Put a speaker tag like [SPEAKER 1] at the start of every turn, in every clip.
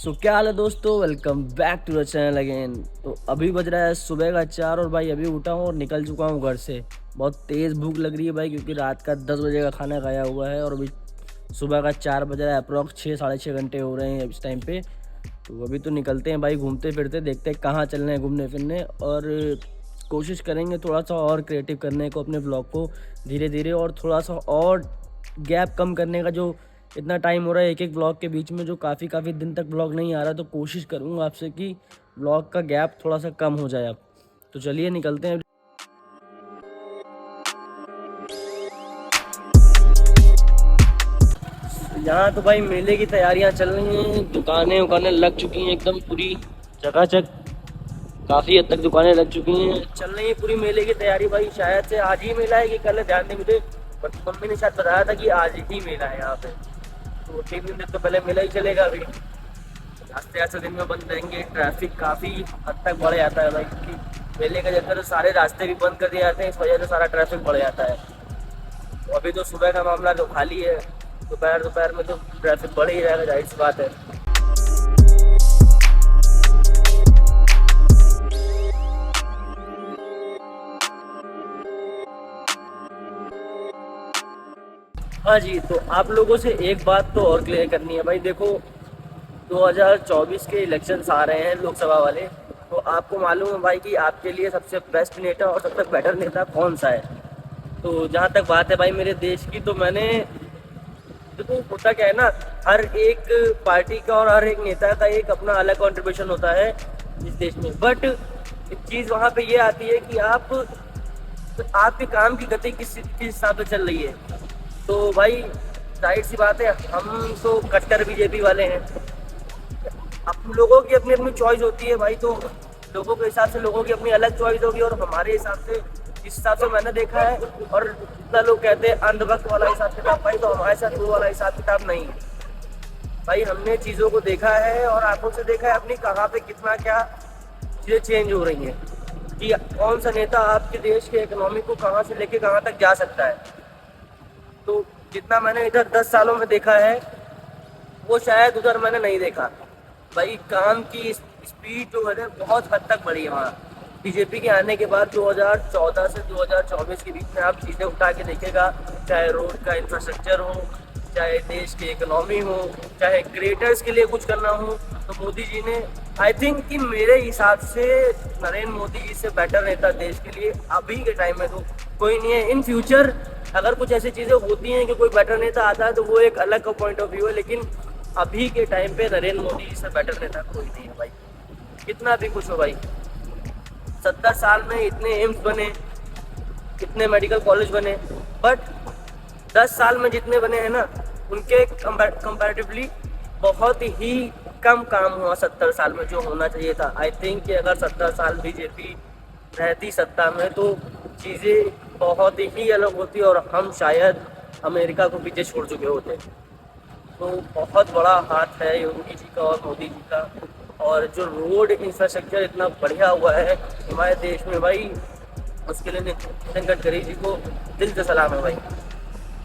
[SPEAKER 1] सो क्या हाल है दोस्तों, welcome back to the channel again. तो अभी बज रहा है सुबह का 4 और भाई अभी उठा हूँ और निकल चुका हूँ घर से। बहुत तेज़ भूख लग रही है भाई, क्योंकि रात का 10 बजे का खाना खाया हुआ है और अभी सुबह का 4 बज रहा है। अप्रॉक्स 6 साढ़े 6 घंटे हो रहे हैं इस टाइम पे। तो अभी तो निकलते हैं भाई, घूमते फिरते देखते हैं कहाँ चल रहे हैं घूमने फिरने, और कोशिश करेंगे थोड़ा सा और क्रिएटिव करने को अपने ब्लॉग को धीरे धीरे, और थोड़ा सा और गैप कम करने का। जो इतना टाइम हो रहा है एक एक ब्लॉग के बीच में, जो काफ़ी दिन तक ब्लॉग नहीं आ रहा, तो कोशिश करूँगा आपसे कि ब्लॉग का गैप थोड़ा सा कम हो जाए अब। तो चलिए निकलते हैं। यहाँ तो भाई मेले की तैयारियां चल रही हैं, दुकानें उकानें लग चुकी हैं एकदम पूरी चकाचक। काफ़ी हद तक दुकानें लग चुकी हैं, चल रही है पूरी मेले की तैयारी भाई। शायद से आज ही मेला है कि कल है, ध्यान नहीं मुझे, बट मम्मी ने शायद बताया था कि आज ही मेला है यहाँ पे। तो 3 दिन तो पहले मेला ही चलेगा। अभी रास्ते ऐसे दिन में बंद रहेंगे, ट्रैफिक काफ़ी हद तक बढ़ जाता है भाई, क्योंकि मेले का चक्कर तो सारे रास्ते भी बंद कर दिए जाते हैं, इस वजह से सारा ट्रैफिक बढ़ जाता है। तो अभी तो सुबह का मामला तो खाली है, दोपहर में तो ट्रैफिक बढ़ ही रहेगा, जाहिर सी बात है। हाँ जी, तो आप लोगों से एक बात तो और क्लियर करनी है भाई। देखो, 2024 के इलेक्शंस आ रहे हैं लोकसभा वाले, तो आपको मालूम है भाई कि आपके लिए सबसे बेस्ट नेता और सबसे बेटर नेता कौन सा है। तो जहाँ तक बात है भाई मेरे देश की, तो मैंने, देखो होता क्या है ना, हर एक पार्टी का और हर एक नेता का एक अपना अलग कंट्रीब्यूशन होता है इस देश में। बट एक चीज़ वहाँ पे ये आती है कि आपके काम की गति किस हिसाब से चल रही है। तो भाई जाहिर सी बात है, हम तो कट्टर बीजेपी वाले हैं। अब लोगों की अपनी अपनी चॉइस होती है भाई, तो लोगों के हिसाब से लोगों की अपनी अलग चॉइस होगी, और हमारे हिसाब से, इस हिसाब से मैंने देखा है। और जितना लोग कहते हैं अंधभक्त वाला हिसाब किताब, भाई तो हमारे साथ वो वाला हिसाब किताब नहीं है भाई। हमने चीज़ों को देखा है और आंखों से देखा है अपनी, कहाँ पे कितना क्या चीज़ें चेंज हो रही हैं, कि कौन सा नेता आपके देश के इकोनॉमी को कहाँ से लेके कहाँ तक जा सकता है। तो जितना मैंने इधर 10 सालों में देखा है, वो शायद उधर मैंने नहीं देखा भाई। काम की स्पीड जो है बहुत हद तक बढ़ी है वहाँ। बीजेपी के आने के बाद 2014 से 2024 के बीच में आप चीज़ें उठा के देखेगा, चाहे रोड का इंफ्रास्ट्रक्चर हो, चाहे देश की इकोनॉमी हो, चाहे क्रिएटर्स के लिए कुछ करना हो, तो मोदी जी ने, आई थिंक कि मेरे हिसाब से नरेंद्र मोदी जी से बेटर नेता देश के लिए अभी के टाइम में तो कोई नहीं है। इन फ्यूचर अगर कुछ ऐसी चीज़ें होती हैं कि कोई बेटर नेता आता है, तो वो एक अलग का पॉइंट ऑफ व्यू है, लेकिन अभी के टाइम पे नरेंद्र मोदी जी से बेटर नेता कोई नहीं है भाई। कितना भी कुछ हो भाई, 70 साल में इतने एम्स बने, इतने मेडिकल कॉलेज बने, बट 10 साल में जितने बने हैं ना, उनके कंपैरेटिवली बहुत ही कम काम हुआ 70 साल में जो होना चाहिए था। आई थिंक कि अगर 70 साल बीजेपी रहती सत्ता में, तो चीज़ें बहुत ही अलग होती और हम शायद अमेरिका को पीछे छोड़ चुके होते। तो बहुत बड़ा हाथ है योगी जी का और मोदी जी का, और जो रोड इंफ्रास्ट्रक्चर इतना बढ़िया हुआ है हमारे देश में भाई, उसके लिए नितिन गडकरी जी को दिल से सलाम है भाई।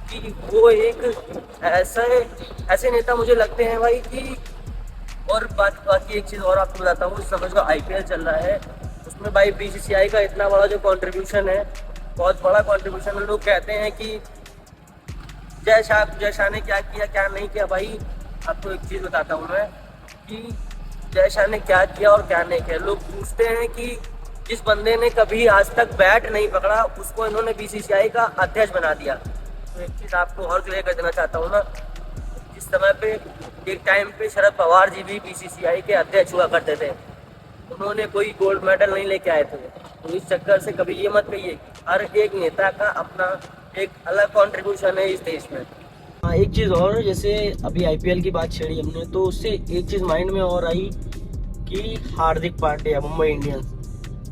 [SPEAKER 1] कि वो एक ऐसे नेता मुझे लगते हैं भाई कि, और बाकी एक चीज़ और आपको बताता हूँ, इस समय जो IPL चल रहा है, उसमें भाई BCCI का इतना बड़ा जो कंट्रीब्यूशन है, बहुत बड़ा कंट्रीब्यूशन है। लोग कहते हैं कि जय शाह ने क्या किया क्या नहीं किया। भाई आपको एक चीज़ बताता हूँ मैं, कि जय शाह ने क्या किया और क्या नहीं किया। लोग पूछते हैं कि जिस बंदे ने कभी आज तक बैट नहीं पकड़ा, उसको इन्होंने BCCI का अध्यक्ष बना दिया। तो एक चीज़ आपको और क्लियर कर देना चाहता हूँ ना, जिस समय पे एक टाइम पे शरद पवार जी भी BCCI के अध्यक्ष हुआ करते थे, उन्होंने कोई गोल्ड मेडल नहीं लेके आए थे। तो इस चक्कर से कभी ये मत कहिए कि हर एक नेता का अपना एक अलग कंट्रीब्यूशन है इस देश में। हाँ, एक चीज़ और, जैसे अभी IPL की बात छेड़ी हमने, तो उससे एक चीज़ माइंड में और आई कि हार्दिक पांड्या, मुंबई इंडियंस,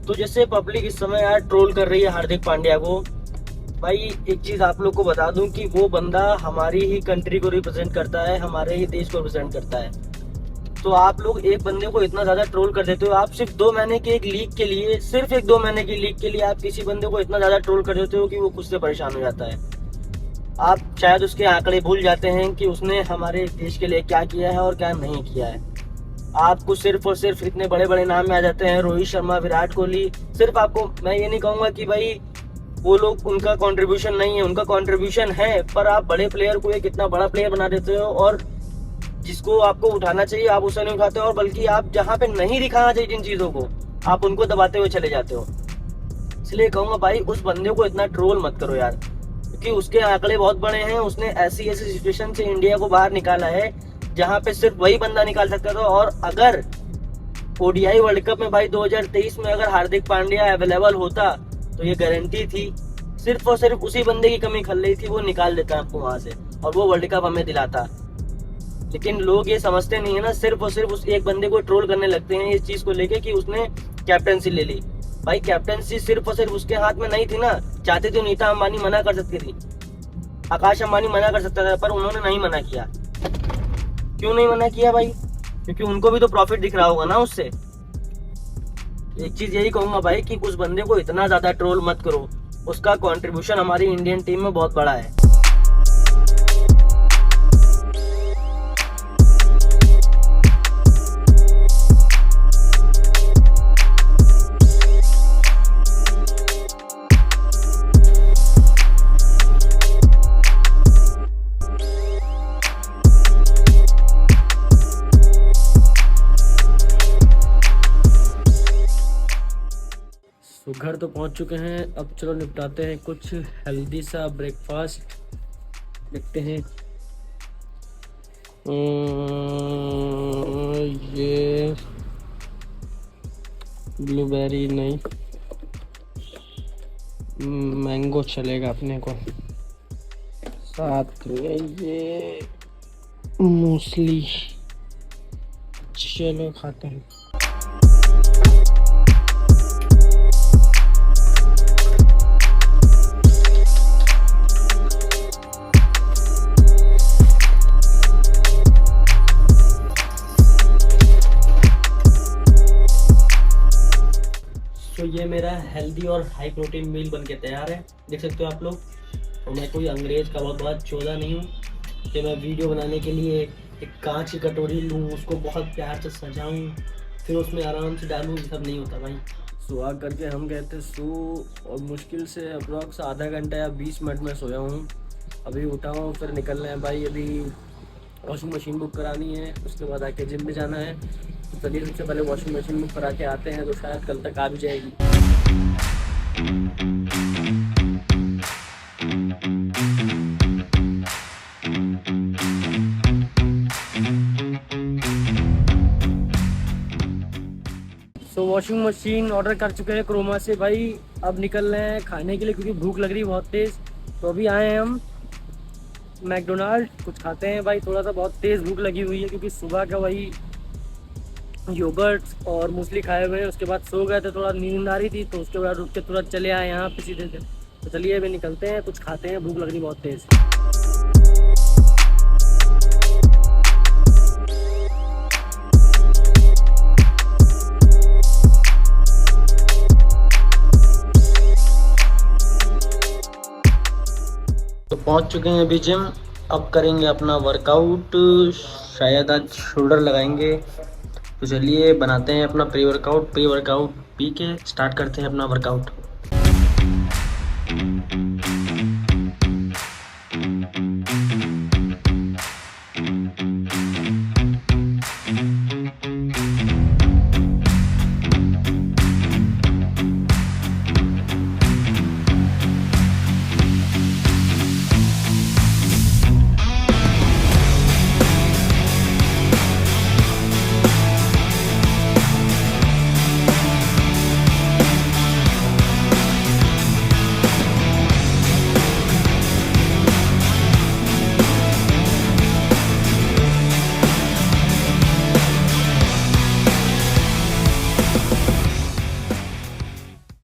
[SPEAKER 1] तो जैसे पब्लिक इस समय यार ट्रोल कर रही है हार्दिक पांड्या को। भाई एक चीज़ आप लोग को बता दूं कि वो बंदा हमारी ही कंट्री को रिप्रेजेंट करता है, हमारे ही देश को रिप्रेजेंट करता है। तो आप लोग एक बंदे को इतना ज़्यादा ट्रोल कर देते हो। आप सिर्फ 2 महीने के एक लीग के लिए, सिर्फ एक 2 महीने की लीग के लिए आप किसी बंदे को इतना ज़्यादा ट्रोल कर देते हो कि वो खुद से परेशान हो जाता है। आप शायद उसके आंकड़े भूल जाते हैं कि उसने हमारे देश के लिए क्या किया है और क्या नहीं किया है। आपको सिर्फ और सिर्फ इतने बड़े बड़े नाम में आ जाते हैं, रोहित शर्मा, विराट कोहली। सिर्फ आपको मैं ये नहीं कहूँगा कि भाई वो लोग उनका कंट्रीब्यूशन नहीं है, उनका कंट्रीब्यूशन है, पर आप बड़े प्लेयर को एक इतना बड़ा प्लेयर बना देते हो और जिसको आपको उठाना चाहिए आप उसे नहीं उठाते हो, और बल्कि आप जहाँ पे नहीं दिखाना चाहिए जिन चीज़ों को आप उनको दबाते हुए चले जाते हो। इसलिए कहूँगा भाई उस बंदे को इतना ट्रोल मत करो यार, क्योंकि उसके आंकड़े बहुत बड़े हैं। उसने ऐसी ऐसी सिचुएशन से इंडिया को बाहर निकाला है जहाँ पे सिर्फ वही बंदा निकाल सकता था। और अगर ओडीआई वर्ल्ड कप में भाई 2023 में अगर हार्दिक पांड्या अवेलेबल होता तो ये गारंटी थी, सिर्फ और सिर्फ उसी बंदे की कमी खल रही थी, वो निकाल देता आपको वहां से और वो वर्ल्ड कप हमें दिलाता। लेकिन लोग ये समझते नहीं है ना, सिर्फ और सिर्फ उस एक बंदे को ट्रोल करने लगते हैं इस चीज को लेके कि उसने कैप्टनसी ले ली। भाई कैप्टनसी सिर्फ और सिर्फ उसके हाथ में नहीं थी ना, चाहते तो नीता अंबानी मना कर सकती थी, आकाश अंबानी मना कर सकता था, पर उन्होंने नहीं मना किया। क्यों नहीं मना किया भाई? क्योंकि उनको भी तो प्रॉफिट दिख रहा होगा ना उससे। एक चीज यही कहूंगा भाई कि उस बंदे को इतना ज्यादा ट्रोल मत करो, उसका कंट्रीब्यूशन हमारी इंडियन टीम में बहुत बड़ा है। तो घर तो पहुंच चुके हैं, अब चलो निपटाते हैं कुछ हेल्दी सा ब्रेकफास्ट। देखते हैं ये ब्लूबेरी नहीं, मैंगो चलेगा अपने को, साथ में ये मूसली। चलो खाते हैं। तो ये मेरा हेल्दी और हाई प्रोटीन मील बन के तैयार है, देख सकते हो आप लोग। और मैं कोई अंग्रेज का बहुत बड़ा चौधा नहीं हूँ कि मैं वीडियो बनाने के लिए एक कांच की कटोरी लूँ, उसको बहुत प्यार से सजाऊँ, फिर उसमें आराम से डालूँ, ये सब नहीं होता भाई। सुहा करके हम गए थे सो, और मुश्किल से अप्रॉक्स आधा घंटा या 20 मिनट में सोया हूँ। अभी उठा हूँ, फिर निकलना है भाई। अभी वॉशिंग मशीन बुक करानी है, उसके बाद आके जिम में जाना है। तो चलिए सबसे पहले वॉशिंग मशीन बुक करा के आते हैं, तो शायद कल तक आ भी जाएगी। तो वॉशिंग मशीन ऑर्डर कर चुके हैं क्रोमा से भाई। अब निकल रहे हैं खाने के लिए, क्योंकि भूख लग रही है बहुत तेज़। तो अभी आए हैं हम मैकडोनाल्ड, कुछ खाते हैं भाई। थोड़ा सा बहुत तेज़ भूख लगी हुई है, क्योंकि सुबह का वही योगर्ट और मूसली खाए हुए हैं। उसके बाद सो गए थे, थोड़ा नींद आ रही थी, तो उसके बाद रुक के तुरंत चले आए यहाँ पे सीधे से। तो चलिए अभी निकलते हैं, कुछ खाते हैं, भूख लग रही बहुत तेज़। तो पहुंच चुके हैं अभी जिम, अब करेंगे अपना वर्कआउट। शायद आज शोल्डर लगाएंगे। तो चलिए बनाते हैं अपना pre workout. Pre workout P के स्टार्ट करते हैं अपना वर्कआउट।